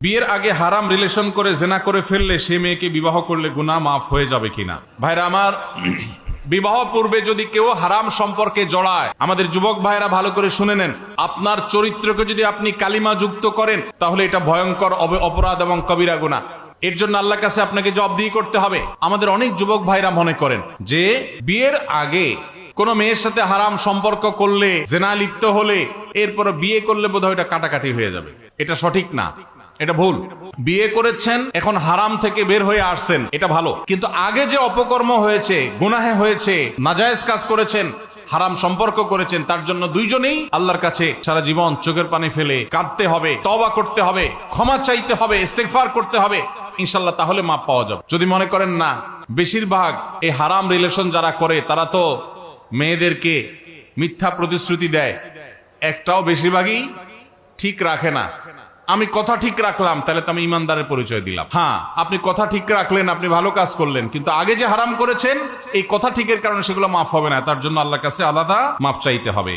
বিয়ের আগে হারাম রিলেশন করে জেনা করে ফেললে সে মেয়েকে বিবাহ করলে গুনাহ মাফ হয়ে যাবে কিনা? ভাইরা আমার, বিবাহ পূর্বে যদি কেউ হারাম সম্পর্কে জড়ায়, আমাদের যুবক ভাইরা ভালো করে শুনে নেন, আপনার চরিত্রকে যদি আপনি কালিমা যুক্ত করেন তাহলে এটা ভয়ঙ্কর অপরাধ এবং কবিরা গুনাহ। এর জন্য আল্লাহর কাছে আপনাকে জবাবদিহি করতে হবে। আমাদের অনেক যুবক ভাইরা মনে করেন যে বিয়ের আগে কোন মেয়ের সাথে হারাম সম্পর্ক করলে, জেনা লিপ্ত হলে, এরপর বিয়ে করলে বোধহয় এটা কাটাকাটি হয়ে যাবে। এটা সঠিক না, এটা ভুল। বিয়ে করেছেন, এখন হারাম থেকে বের হয়ে আসছেন, এটা ভালো। কিন্তু আগে যে অপকর্ম হয়েছে, গুনাহে হয়েছে, নাজায়েজ কাজ করেছেন, হারাম সম্পর্ক করেছেন, তার জন্য দুইজনেই আল্লাহর কাছে সারা জীবন চোখের পানি ফেলে কাঁদতে হবে, তওবা করতে হবে, ক্ষমা চাইতে হবে, ইস্তেগফার করতে হবে, ইনশাআল্লাহ তাহলে মাপ পাওয়া যাবে। যদি মনে করেন না, বেশিরভাগ এই হারাম রিলেশন যারা করে তারা তো মেয়েদেরকে মিথ্যা প্রতিশ্রুতি দেয়, একটাও বেশিরভাগই ঠিক রাখে না। আমি কথা ঠিক রাখলাম, তাহলে তো আমি ইমানদারের পরিচয় দিলাম। হ্যাঁ, আপনি কথা ঠিক রাখলেন, আপনি ভালো কাজ করলেন, কিন্তু আগে যে হারাম করেছেন এই কথা ঠিকের কারণে সেগুলো মাফ হবে না, তার জন্য আল্লাহর কাছে আলাদা মাপ চাইতে হবে।